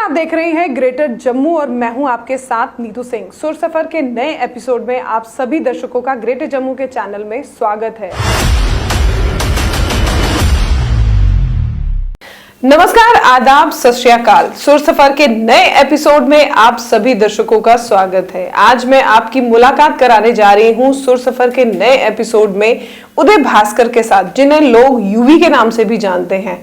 आप देख रहे हैं ग्रेटर जम्मू और मैं हूं आपके साथ नीतू सिंह। सुर सफर के नए एपिसोड में आप सभी दर्शकों का ग्रेटर जम्मू के चैनल में स्वागत है। नमस्कार, आदाब, सत श्री अकाल। सुर सफर के नए एपिसोड में आप सभी दर्शकों का स्वागत है। आज मैं आपकी मुलाकात कराने जा रही हूं सुर सफर के नए एपिसोड में उदय भास्कर के साथ, जिन्हें लोग यूवी के नाम से भी जानते हैं।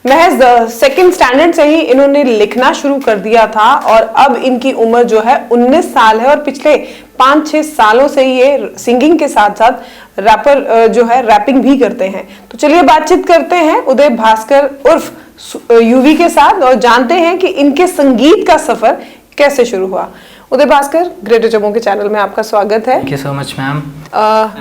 महज सेकंड स्टैंडर्ड से ही इन्होंने लिखना शुरू कर दिया था और अब इनकी उम्र जो है 19 साल है और पिछले 5-6 सालों से ये सिंगिंग के साथ साथ रैपर जो है रैपिंग भी करते हैं। तो चलिए बातचीत करते हैं उदय भास्कर उर्फ यूवी के साथ और जानते हैं कि इनके संगीत का सफर कैसे शुरू हुआ। उदय भास्कर, ग्रेटर जम्मू के चैनल में आपका स्वागत है। Thank you so much ma'am.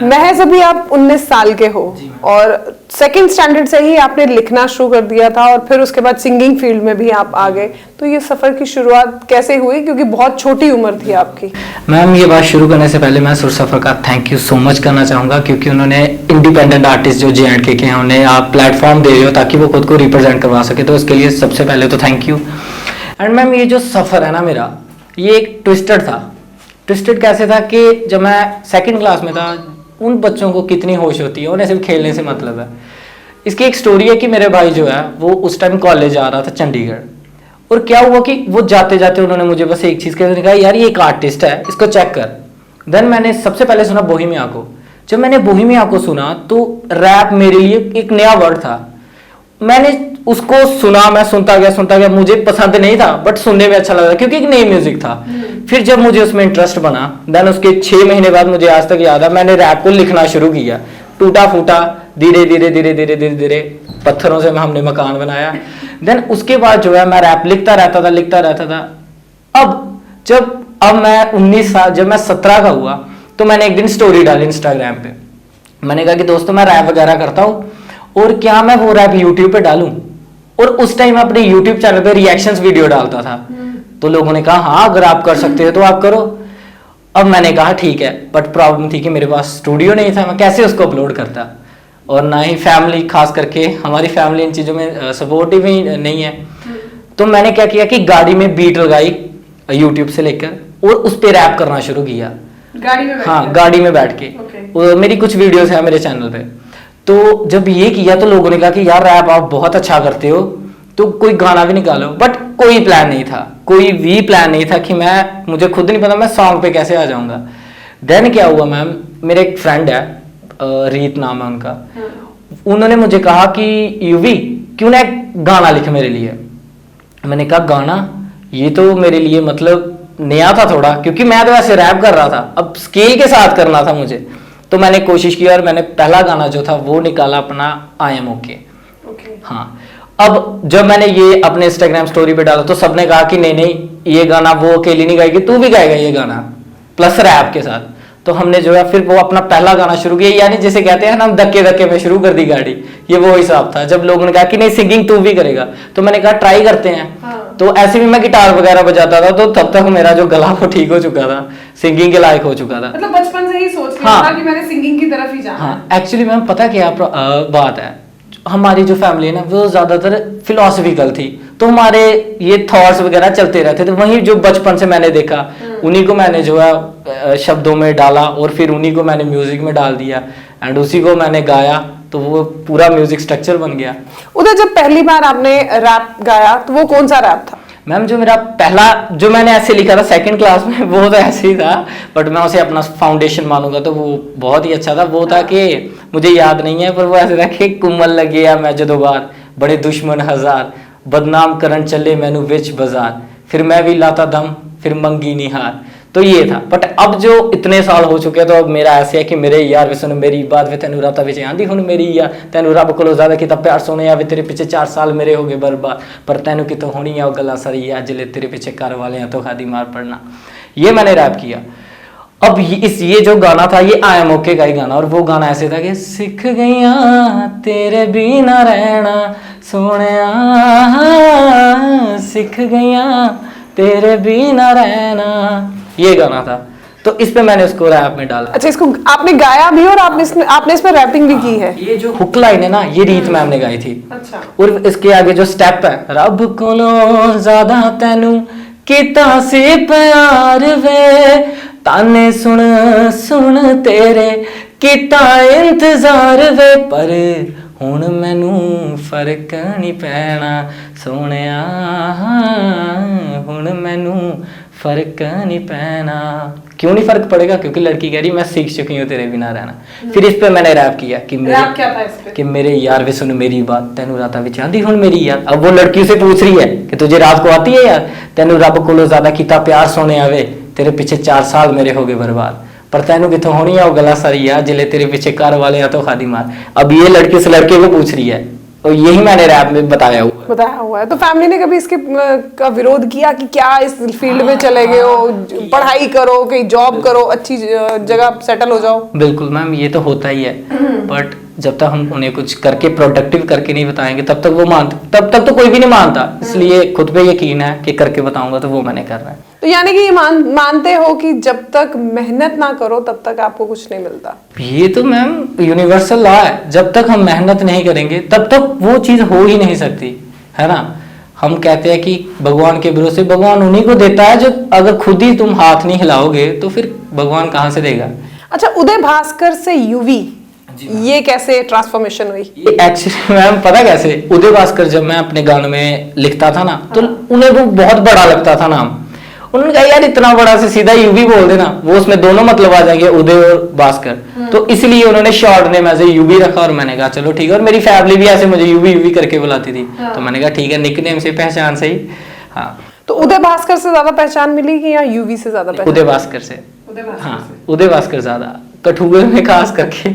महज अभी आप 19 साल के हो और सेकंड स्टैंडर्ड से ही आपने लिखना शुरू कर दिया था और फिर उसके बाद सिंगिंग फील्ड में भी आप आ गए। तो ये सफर की शुरुआत कैसे हुई, क्योंकि बहुत छोटी उम्र थी आपकी? मैम, ये बात शुरू करने से पहले मैं सुर सफर का थैंक यू सो मच करना चाहूँगा, क्योंकि उन्होंने इंडिपेंडेंट आर्टिस्ट जो J&K के हैं उन्हें आप प्लेटफॉर्म दे रहे हो ताकि वो खुद को रिप्रेजेंट करवा सके, तो इसके लिए सबसे पहले तो थैंक यू। एंड मैम, ये जो सफ़र है ना मेरा, ये एक ट्विस्टेड था। ट्विस्टेड कैसे था कि जब मैं सेकंड क्लास में था, उन बच्चों को कितनी होश होती है, उन्हें सिर्फ खेलने से मतलब है। इसकी एक स्टोरी है कि मेरे भाई जो है वो उस टाइम कॉलेज जा रहा था चंडीगढ़, और क्या हुआ कि वो जाते जाते उन्होंने मुझे बस एक चीज़ कहा, यार ये एक आर्टिस्ट है, इसको चेक कर। देन मैंने सबसे पहले सुना बोहेमिया को। जब मैंने बोहेमिया को सुना तो रैप मेरे लिए एक नया वर्ड था। मैंने उसको सुना, मैं सुनता गया, मुझे पसंद नहीं था बट सुनने में अच्छा लगा क्योंकि एक नई म्यूजिक था। फिर जब मुझे उसमें इंटरेस्ट बना, देन उसके 6 महीने बाद मुझे आज तक याद है, मैंने रैप को लिखना शुरू किया, टूटा फूटा, धीरे धीरे पत्थरों से हमने मकान बनाया। देन उसके बाद जो है मैं रैप लिखता रहता था। अब मैं 19 साल, जब मैं 17 का हुआ तो मैंने एक दिन स्टोरी डाली इंस्टाग्राम पे। मैंने कहा कि दोस्तों मैं रैप वगैरह करता हूँ और क्या मैं वो रैप यूट्यूब पे डालूं। और उस टाइम अपने यूट्यूब चैनल पे रिएक्शंस वीडियो डालता था, तो लोगों ने कहा हाँ अगर आप कर सकते हो तो आप करो। अब मैंने कहा ठीक है, बट प्रॉब्लम थी कि मेरे पास स्टूडियो नहीं था, मैं कैसे उसको अपलोड करता, और ना ही फैमिली, खास करके हमारी फैमिली इन चीज़ों में सपोर्टिव ही नहीं है। तो मैंने क्या किया कि गाड़ी में बीट लगाई यूट्यूब से लेकर और उस पर रैप करना शुरू किया, गाड़ी में? हाँ, गाड़ी में बैठ के। मेरी कुछ वीडियोस है मेरे चैनल पे। तो जब ये किया तो लोगों ने कहा कि यार रैप आप बहुत अच्छा करते हो, तो कोई गाना भी निकालो। बट कोई प्लान नहीं था, कोई भी प्लान नहीं था कि मुझे खुद नहीं पता मैं सॉन्ग पे कैसे आ जाऊंगा। देन क्या हुआ मैम, मेरे एक फ्रेंड है, रीत नाम है उनका, उन्होंने मुझे कहा कि यूवी क्यों ना एक गाना लिख मेरे लिए। मैंने कहा गाना, ये तो मेरे लिए मतलब नया था थोड़ा, क्योंकि मैं तो ऐसे रैप कर रहा था, अब स्केल के साथ करना था मुझे। तो मैंने कोशिश की और मैंने पहला गाना जो था वो निकाला अपना आई एम ओके। हाँ, अब जब मैंने ये अपने इंस्टाग्राम स्टोरी पे डाला तो सबने कहा कि नहीं ये गाना वो अकेली नहीं गाएगी, तू भी गाएगा ये गाना प्लस रैप के साथ। तो हमने जो है फिर वो अपना पहला गाना शुरू किया, यानी जैसे कहते हैं ना, धक्के में शुरू कर दी गाड़ी, ये वो हिसाब था। जब लोगों ने कहा कि नहीं सिंगिंग तू भी करेगा, तो मैंने कहा ट्राई करते हैं। तो ऐसे भी मैं गिटार वगैरह बजाता था, तो तब तक मेरा जो गला वो ठीक हो चुका था, सिंगिंग के लायक हो चुका था। मतलब बचपन से ही सोच लिया था कि मैंने सिंगिंग की तरफ ही जाना। हाँ, एक्चुअली मैम पता क्या बात है, हमारी जो फैमिली है ना वो ज्यादातर फिलोसफिकल थी, तो हमारे ये थॉट्स वगैरह चलते रहते थे। वहीं जो बचपन से मैंने देखा, उन्हीं को मैंने जो है शब्दों में डाला और फिर उन्हीं को मैंने म्यूजिक में डाल दिया एंड उसी को मैंने गाया, तो वो पूरा म्यूजिक स्ट्रक्चर बन गया। उधर जब पहली बार आपने रैप गाया तो वो कौन सा रैप था? मैम, जो मेरा पहला जो मैंने ऐसे लिखा था सेकंड क्लास में, वो तो ऐसे ही था, बट मैं उसे अपना फाउंडेशन मानूंगा तो वो बहुत ही अच्छा था। वो था कि मुझे याद नहीं है, पर वो ऐसे था कि कुमल लगे मैं जदोबार, बड़े दुश्मन हजार, बदनाम करन चले मैनू विच बाजार, फिर मैं भी लाता दम, फिर मंगी निहार। तो ये था। बट अब जो इतने साल हो चुके हैं, तो अब मेरा ऐसे है कि मेरे यार वे सुन मेरी बात वे तेनू राता विच आंदी हुन मेरी यार, तेनू रब कोलों ज़्यादा किता प्यार सोने वे तेरे पीछे 4 साल मेरे हो गए बर्बाद, पर तेनू कितों होनी है वो गल्लां सारी अज ले तेरे पीछे घर वाले तो खादी मार पड़ना। ये मैंने रैप किया। अब ये जो गाना था ये आई एम ओके का ही गाना, और वो गाना ऐसे था कि सिख गईया तेरे बिना रहना सोनिया, सिख गईया तेरे बिना रहना, ये गाना था। तो इस पे मैंने उसको रैप में डाला। अच्छा, इसको आपने गाया भी और आपने इसमें रैपिंग भी की है? ये जो हुक लाइन है ना, ये रीत मैम ने गाई थी। अच्छा। और इसके आगे जो स्टेप है, रब कोलों ज्यादा तैनू किता से प्यार वे, ताने सुन सुन तेरे किता इंतजार वे, पर हुण मैनू फर्क नहीं पैना सोहणिया, हुण मैनू फर्क नहीं पैना। क्यों नहीं फर्क पड़ेगा? क्योंकि लड़की कह रही मैं सीख चुकी हूँ तेरे बिना रहना। फिर इस पे मैंने रैप किया कि रैप क्या था इस पे? कि मेरे यार वे सुन मेरी बात, तेनू राता विच आंदी हुण मेरी यार। अब वो लड़की से पूछ रही है कि तुझे रात को आती है यार, तेनू रब कोलों ज्यादा कीता प्यार सोने आवे, तेरे पीछे 4 साल मेरे हो गए बर्बाद, पर तेनू किथों होनी है वो गला सारी यार, जिले तेरे पीछे कार वाले तो खादी मार। अब ये लड़की उस लड़के को पूछ रही है, और यही मैंने रैप में बताया हुआ है। तो फैमिली ने कभी इसके का विरोध किया कि क्या इस फील्ड में चले गए हो, पढ़ाई करो, कहीं जॉब करो, अच्छी जगह सेटल हो जाओ? बिल्कुल मैम, ये तो होता ही है, बट जब तक हम उन्हें कुछ करके प्रोडक्टिव करके नहीं बताएंगे तब तक वो मानते, तब तक तो कोई भी नहीं मानता। इसलिए खुद पे यकीन है कि करके बताऊंगा तो वो मैंने करना है। तो यानी कि ये मानते हो कि जब तक मेहनत ना करो तब तक आपको कुछ नहीं मिलता? ये तो मैम यूनिवर्सल लॉ है, जब तक हम मेहनत नहीं करेंगे तब तक वो चीज हो ही नहीं सकती, है ना। हम कहते हैं कि भगवान के भरोसे, भगवान उन्हीं को देता है जो, अगर खुद ही तुम हाथ नहीं हिलाओगे तो फिर भगवान कहाँ से देगा। अच्छा, उदय भास्कर से यूवी, ये कैसे ट्रांसफॉर्मेशन हुई? ये एक्चुअली मैम पता कैसे, उदय भास्कर जब मैं अपने गानों में लिखता था ना, तो उन्हें वो बहुत बड़ा लगता था नाम। उन्होंने कहा यार इतना बड़ा से सीधा यूवी बोल देना, वो उसमें दोनों मतलब आ जाएंगे, उदय और भास्कर। तो इसलिए उन्होंने शॉर्ट नेम ऐसे यूवी रखा, और मैंने कहा चलो ठीक है। और मेरी फैमिली भी ऐसे मुझे यूवी यूवी करके बुलाती थी। तो मैंने कहा ठीक है, निक नेम से पहचान सही। हाँ, तो उदय भास्कर से ज्यादा पहचान मिली कि या यूवी से ज्यादा पहचान? उदय भास्कर से। हाँ, उदय भास्कर ज्यादा, कठुआ में खास करके।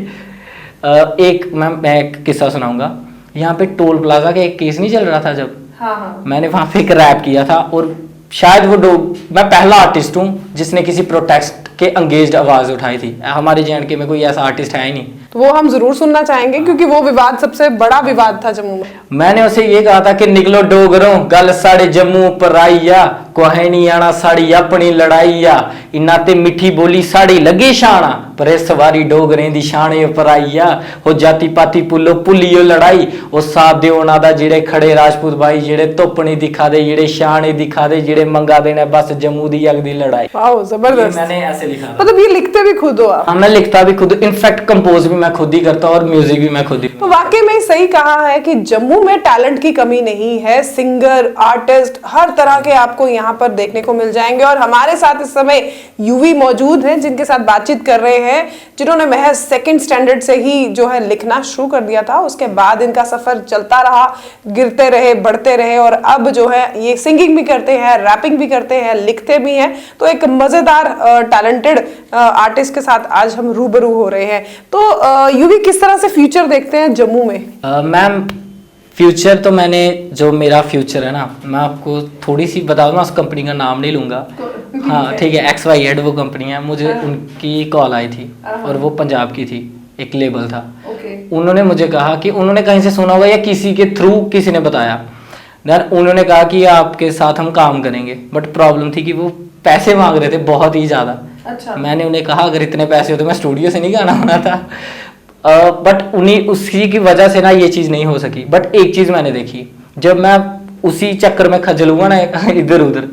एक मैं एक किस्सा सुनाऊंगा। यहाँ पे टोल प्लाजा का एक केस नहीं चल रहा था जब, मैंने वहां पे एक रैप किया था, और शायद मैं पहला आर्टिस्ट हूँ जिसने किसी प्रोटेस्ट के अंगेज्ड आवाज उठाई थी। हमारे जेएंडके में कोई ऐसा आर्टिस्ट है ही नहीं। तो वो हम जरूर सुनना चाहेंगे, क्योंकि वो विवाद सबसे बड़ा विवाद था जम्मू में। मैंने उसे ये कहा था कि निकलो डोगरों गल साड़े जम्मू पर आईया, कोहे नहीं आना साड़ी अपनी लड़ाईया, इन्ना ते मिठी बोली साड़ी लगे शाना, पर इस सवारी डोगरें दी शाने पर आईया, हो जाती पाती पुल्लो पुलियो लड़ाई, ओ साथ दे ओना दा जेड़े खड़े राजपूत भाई, जेड़े धुप नहीं दिखा दे, जेड़े शाने दिखा दे, जेड़े मंगा देने बस जम्मू दी अग दी लड़ाई। वाओ, जबरदस्त। मैंने ऐसे लिखा। मतलब ये लिखते भी खुद हो आप? हाँ, मैं लिखता भी खुद, इनफैक्ट कंपोज भी मैं खुद ही करता हूँ, और म्यूजिक भी मैं खुद ही। तो वाकई में सही कहा है कि जम्मू में टैलेंट की कमी नहीं है। सिंगर, आर्टिस्ट, हर तरह के आपको यहाँ पर देखने को मिल जाएंगे। और हमारे साथ इस समय यूवी मौजूद हैं, जिनके साथ बातचीत कर रहे हैं, जिन्होंने महज 2nd स्टैंडर्ड से ही जो है लिखना शुरू कर दिया था। उसके बाद इनका सफर चलता रहा, गिरते रहे, बढ़ते रहे, और अब जो है ये सिंगिंग भी करते हैं, रैपिंग भी करते हैं, लिखते भी हैं। तो एक मजेदार टैलेंटेड आर्टिस्ट के साथ आज हम रूबरू हो रहे हैं। तो यूवी किस तरह से फ्यूचर देखते हैं जम्मू में? मैम फ्यूचर तो मैंने, जो मेरा फ्यूचर है ना, मैं आपको थोड़ी सी बता दूँ, उस कंपनी का नाम नहीं लूंगा। हाँ ठीक है, XYZ वो कंपनी है। मुझे उनकी कॉल आई थी, और वो पंजाब की थी, एक लेबल था। उन्होंने मुझे कहा कि उन्होंने कहीं से सुना होगा या किसी के थ्रू किसी ने बताया, उन्होंने कहा कि आपके साथ हम काम करेंगे, बट प्रॉब्लम थी कि वो पैसे मांग रहे थे बहुत ही ज्यादा। अच्छा। मैंने उन्हें कहा अगर इतने पैसे होते मैं स्टूडियो से नहीं गाना होना था, बट उन्हीं उसी की वजह से ना ये चीज नहीं हो सकी। बट एक चीज मैंने देखी, जब मैं उसी चक्कर में खजल हुआ ना इधर उधर,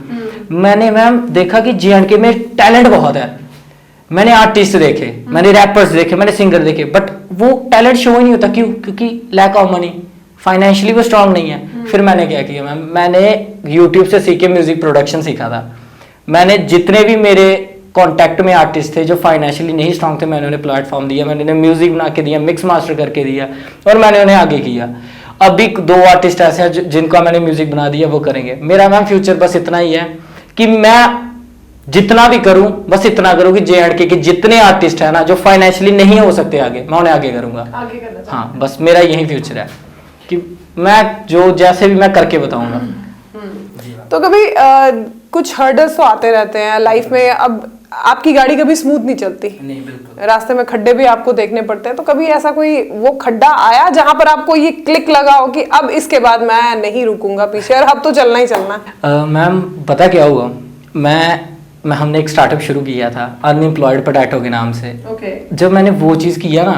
मैंने मैम देखा कि जेएंडके में टैलेंट बहुत है। मैंने आर्टिस्ट देखे, मैंने रैपर्स देखे, मैंने सिंगर देखे, बट वो टैलेंट शो ही नहीं होता। क्यों? क्योंकि लैक ऑफ मनी, फाइनेंशियली वो स्ट्रांग नहीं है। फिर मैंने क्या किया मैम, मैंने यूट्यूब से सीख के म्यूजिक प्रोडक्शन सीखा था। मैंने जितने भी मेरे कॉन्टैक्ट में आर्टिस्ट थे जो फाइनेंशियली नहीं स्ट्रांग थे, मैंने उन्हें प्लेटफॉर्म दिया, मैंने उन्हें म्यूजिक बना के दिया, मिक्स मास्टर करके दिया, और मैंने उन्हें आगे किया। अभी 2 आर्टिस्ट ऐसे हैं जिनका मैंने म्यूजिक बना दिया, वो करेंगे। मेरा मैम फ्यूचर बस इतना ही है कि मैं जितना भी करूं बस इतना करूं कि जेएंडके के जितने आर्टिस्ट हैं ना जो फाइनेंशियली नहीं हो सकते आगे, मैं उन्हें आगे करूंगा। आगे करना। हाँ, बस मेरा यही फ्यूचर है कि मैं जो जैसे भी मैं करके बताऊंगा। तो कभी कुछ हर्डल्स तो आते रहते हैं लाइफ में। अब आपकी गाड़ी कभी स्मूथ नहीं चलती, नहीं, बिल्कुल। रास्ते में खड्डे भी आपको देखने पड़ते हैं। तो कभी ऐसा कोई वो खड्डा आया जहां पर आपको ये क्लिक लगा हो कि अब इसके बाद मैं नहीं रुकूंगा पीछे और अब तो चलना ही चलना? मैम पता क्या हुआ, मैं हमने एक स्टार्टअप शुरू किया था अनएम्प्लॉयड पोटैटो के नाम से। ओके। जब मैंने वो चीज़ किया ना,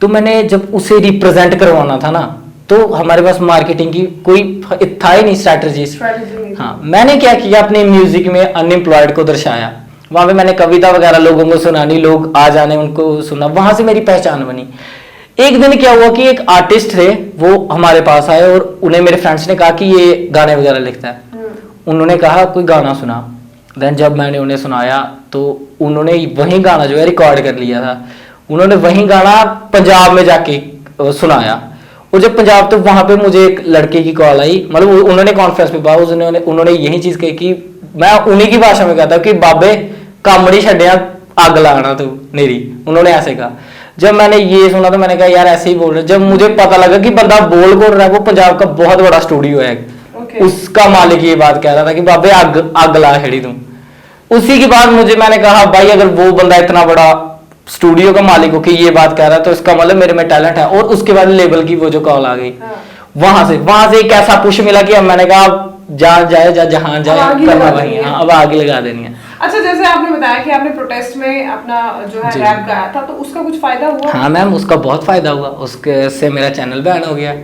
तो मैंने जब उसे रिप्रेजेंट करवाना था ना, तो हमारे पास मार्केटिंग की कोई था ही नहीं स्ट्रैटेजी। हाँ, मैंने क्या किया, अपने म्यूजिक में अनएम्प्लॉयड को दर्शाया। वहां पे मैंने कविता वगैरह लोगों को सुनानी, लोग आ जाने, उनको सुना, वहां से मेरी पहचान बनी। एक दिन क्या हुआ कि एक आर्टिस्ट थे, वो हमारे पास आए और उन्हें मेरे फ्रेंड्स ने कहा कि ये गाने वगैरह लिखता है। उन्होंने कहा कोई गाना सुना। देन जब मैंने उन्हें सुनाया तो उन्होंने वही गाना जो है रिकॉर्ड कर लिया था। उन्होंने वही गाना पंजाब में जाके सुनाया, और जब पंजाब, तो वहां पे मुझे एक लड़के की कॉल आई, मतलब उन्होंने कॉन्फ्रेंस पे बात, उन्होंने यही चीज कही कि मैं उन्हीं की भाषा में कहता हूँ कि बाबे काम नहीं छड़िया, आग लाना तू मेरी। उन्होंने ऐसे कहा। जब मैंने ये सुना तो मैंने कहा यार ऐसे ही बोल रहे। जब मुझे पता लगा कि बंदा बोल कौन रहा है, वो पंजाब का बहुत बड़ा स्टूडियो है, उसका मालिक ये बात कह रहा था कि बाबे आग ला छड़ी तू। उसी के बाद मैंने कहा भाई अगर वो बंदा इतना बड़ा स्टूडियो का मालिक हो कि ये बात कह रहा है, तो इसका मतलब मेरे में टैलेंट है। और उसके बाद लेबल की वो जो कॉल आ गई, वहां से एक ऐसा पुश मिला कि अब मैंने कहा जहाँ जाए जहां जाए करना वही। हाँ, अब आगे लगा देनी है। अच्छा, जैसे आपने बताया कि आपने प्रोटेस्ट में अपना जो है रैप गाया था, तो उसका कुछ फायदा हुआ? हाँ मैम, उसका बहुत फायदा हुआ। उसके से मेरा चैनल बैन हो गया।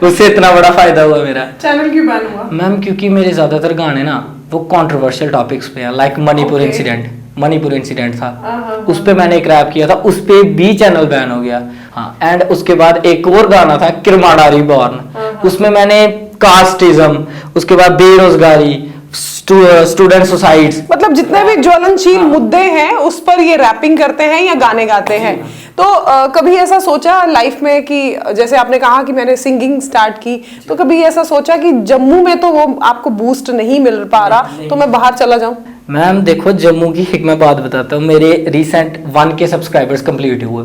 उससे इतना बड़ा फायदा हुआ मेरा। चैनल क्यों बैन हुआ? मैम क्योंकि मेरे ज्यादातर गाने ना वो कंट्रोवर्शियल टॉपिक्स पे हैं, लाइक मणिपुर इंसिडेंट था, उस पे मैंने एक रैप किया था, उस पे भी चैनल बैन हो गया। हाँ, एंड उसके बाद एक और गाना था किरमाड़ा रिबॉर्न, उसमें मैंने कास्टिज्म, उसके बाद बेरोजगारी, स्टूडेंट सुसाइड्स, मतलब जितने भी ज्वलनशील मुद्दे हैं उस पर ये रैपिंग करते हैं या गाने गाते हैं। तो कभी ऐसा सोचा लाइफ में कि जैसे आपने कहा कि मैंने सिंगिंग स्टार्ट की, तो कभी ऐसा सोचा कि जम्मू में तो वो आपको बूस्ट नहीं मिल पा रहा, तो मैं बाहर चला जाऊं? मैम देखो, जम्मू की एक मैं बात बताता हूँ। मेरे रिसेंट 1K सब्सक्राइबर्स कंप्लीट हुए,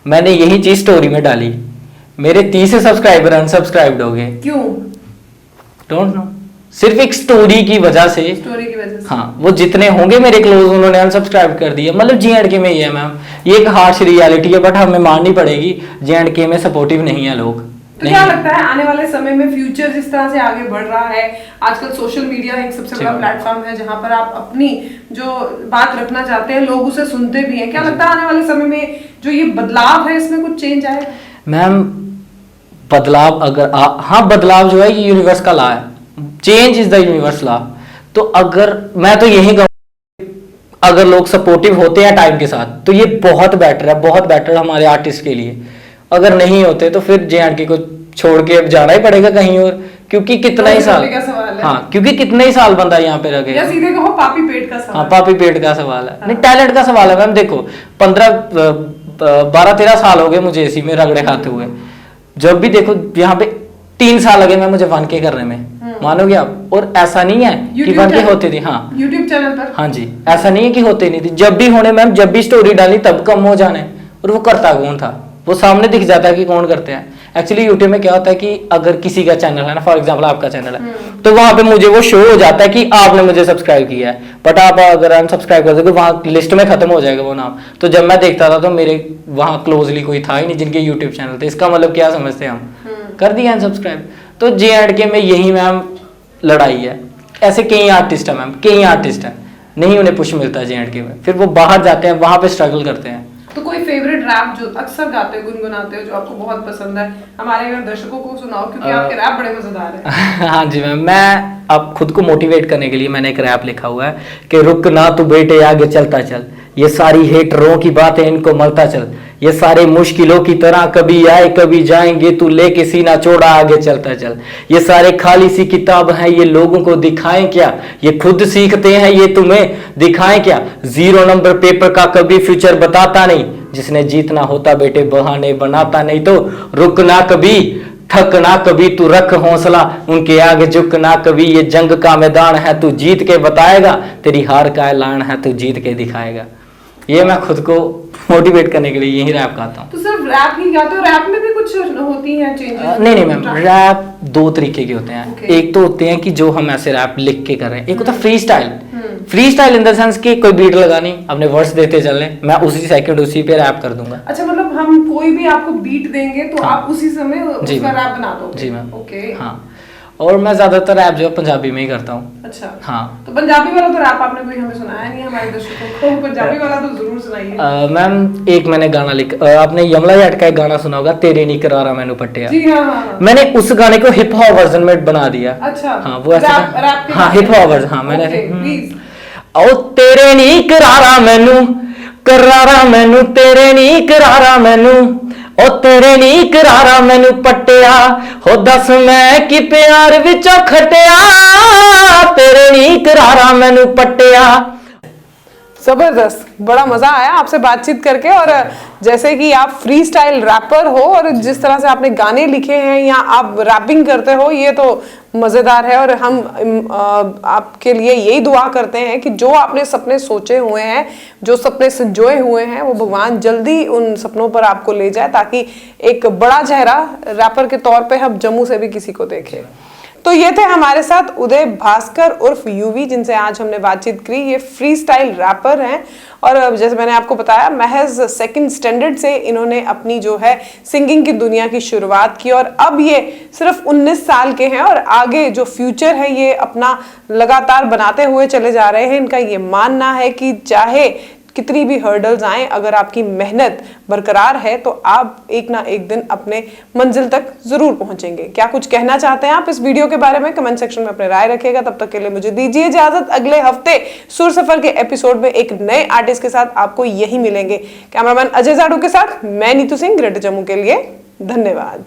मैंने यही चीज स्टोरी में डाली, मेरे 30 सब्सक्राइबर अनसब्सक्राइब्ड हो गए। क्यों? डोंट नो, सिर्फ एक स्टोरी की वजह से। हाँ, वो जितने होंगे मेरे क्लोज उन्होंने अनसब्सक्राइब कर दिया। मतलब J&K में ये है मैम, ये एक हार्श रियलिटी है, बट हमें माननी पड़ेगी। J&K में सपोर्टिव नहीं है लोग। तो क्या लगता है आने वाले समय में फ्यूचर जिस तरह से आगे बढ़ रहा है, आजकल सोशल मीडिया एक सबसे बड़ा प्लेटफॉर्म है जहां पर आप अपनी जो बात रखना चाहते हैं लोग उसे सुनते भी हैं, क्या लगता है आने वाले समय में जो ये बदलाव है इसमें कुछ चेंज आएगा? मैम बदलाव हाँ, बदलाव जो है ये यूनिवर्स का लॉ है, change is the universe law. तो अगर मैं तो यही कहूँ, अगर लोग सपोर्टिव होते हैं टाइम के साथ तो ये बहुत बेटर है, बहुत बेटर हमारे आर्टिस्ट के लिए। अगर नहीं होते तो फिर J&K को छोड़ के अब जाना ही पड़ेगा कहीं और, क्योंकि कितना ही साल, हाँ क्योंकि कितने ही साल बंदा यहाँ पे रहे। या सीधे कहो पापी पेट का सवाल। हाँ, पापी पेट का सवाल है। नहीं, टैलेंट का सवाल है मैम। देखो 12-13 साल हो गए मुझे इसी में रगड़े खाते हुए। जब भी देखो यहाँ पे 3 साल लगे मैं मुझे 1K करने में, मानोगे आप? और ऐसा नहीं है कि 1K होते थे। हाँ, यूट्यूब चैनल पर। हाँ जी, ऐसा नहीं है कि होते नहीं थे। जब भी होने मैम, जब भी स्टोरी डाली तब कम हो जाने। और वो करता कौन था, वो सामने दिख जाता है कि कौन करते हैं। एक्चुअली यूट्यूब में क्या होता है कि अगर किसी का चैनल है ना, फॉर एग्जांपल आपका चैनल है, तो वहां पे मुझे वो शो हो जाता है कि आपने मुझे सब्सक्राइब किया है, बट आप अगर अनसब्सक्राइब कर दोगे वहां लिस्ट में खत्म हो जाएगा वो नाम। तो जब मैं देखता था तो मेरे वहां क्लोजली कोई था ही नहीं जिनके यूट्यूब चैनल थे। इसका मतलब क्या समझते हम, कर दिया अनसब्सक्राइब। तो J&K में यही मैम लड़ाई है। ऐसे कई आर्टिस्ट है मैम, कई आर्टिस्ट है, नहीं उन्हें पुश मिलता है J&K में, फिर वो बाहर जाते हैं, वहां पे स्ट्रगल करते हैं। तो कोई फेवरेट रैप जो अक्सर गाते हो, गुनगुनाते हो, जो आपको बहुत पसंद है, हमारे अगर दर्शकों को सुनाओ, क्योंकि आपके रैप बड़े मजेदार हैं। हाँ जी मैम, मैं अब खुद को मोटिवेट करने के लिए मैंने एक रैप लिखा हुआ है कि रुक ना तू बेटे आगे चलता चल, ये सारी हेटरों की बातें इनको मलता चल, ये सारे मुश्किलों की तरह कभी आए कभी जाएंगे, तू लेके सीना चौड़ा आगे चलता चल। ये सारे खाली सी किताब हैं, ये लोगों को दिखाएं क्या, ये खुद सीखते हैं, ये तुम्हें दिखाएं क्या। 0 नंबर पेपर का कभी फ्यूचर बताता नहीं, जिसने जीतना होता बेटे बहाने बनाता नहीं। तो रुक ना कभी, थक ना कभी, तू रख हौसला, उनके आगे झुक ना कभी। ये जंग का मैदान है, तू जीत के बताएगा, तेरी हार का ऐलान है, तू जीत के दिखाएगा। ये मैं खुद को मोटिवेट करने के लिए यही रैप गाता हूँ। तो सिर्फ रैप ही गाते हो, रैप में भी कुछ होती हैं चेंजेस? नहीं मैम, रैप 2 तरीके के होते हैं। एक तो होते हैं कि जो हम ऐसे रैप लिख के कर रहे हैं, एक होता है free style. Free style in the sense कि कोई बीट लगानी, अपने वर्ड्स देते चलने, मैं उसी सेकंड उसी पे रैप कर दूंगा। अच्छा, मतलब हम कोई भी आपको बीट देंगे तो आप उसी समय उसका रैप बना दोगे? जी मैम। ओके। हाँ, और मैं ज्यादातर रैप जो है पंजाबी में ही करता हूँ। अच्छा हाँ। तो पंजाबी वाला तो रैप आपने कोई हमें सुनाया नहीं, हमारे दर्शकों को पंजाबी वाला तो जरूर सुनाइए। मैम एक मैंने गाना आपने यमला जट का एक गाना सुना होगा, तेरे नी करारा मैनू पट्टिया। जी हाँ, हाँ। मैंने उस गाने को हिप हॉप वर्जन में बना दिया। अच्छा। हाँ वो ऐसे रैप के हाँ हिप हॉप वर्जन, हाँ मैंने प्लीज। ओ तेरे नी करारा मैनू तेरे नी करारा मैनू, ओ तेरे नी करारा मैनू पट्टिया, हो दस मैं कि प्यार विचों खटिया, तेरे नी करारा मैनू पट्टिया। जबरदस्त, बड़ा मजा आया आपसे बातचीत करके। और जैसे कि आप फ्री स्टाइल रैपर हो और जिस तरह से आपने गाने लिखे हैं या आप रैपिंग करते हो, ये तो मजेदार है। और हम आपके लिए यही दुआ करते हैं कि जो आपने सपने सोचे हुए हैं, जो सपने संजोए हुए हैं, वो भगवान जल्दी उन सपनों पर आपको ले जाए, ताकि एक बड़ा चेहरा रैपर के तौर पे हम जम्मू से भी किसी को देखें। तो ये थे हमारे साथ उदय भास्कर उर्फ यूवी, जिनसे आज हमने बातचीत की। ये फ्री स्टाइल रैपर हैं और जैसे मैंने आपको बताया, महज 2nd स्टैंडर्ड से इन्होंने अपनी जो है सिंगिंग की दुनिया की शुरुआत की और अब ये सिर्फ 19 साल के हैं और आगे जो फ्यूचर है ये अपना लगातार बनाते हुए चले जा रहे हैं। इनका ये मानना है कि चाहे कितनी भी हर्डल्स आए, अगर आपकी मेहनत बरकरार है तो आप एक ना एक दिन अपने मंजिल तक जरूर पहुंचेंगे। क्या कुछ कहना चाहते हैं आप इस वीडियो के बारे में? कमेंट सेक्शन में अपने राय रखिएगा। तब तक के लिए मुझे दीजिए इजाजत। अगले हफ्ते सुर सफर के एपिसोड में एक नए आर्टिस्ट के साथ आपको यही मिलेंगे। कैमरामैन अजय जाडू के साथ मैं नीतू सिंह, ग्रेटर जम्मू के लिए। धन्यवाद।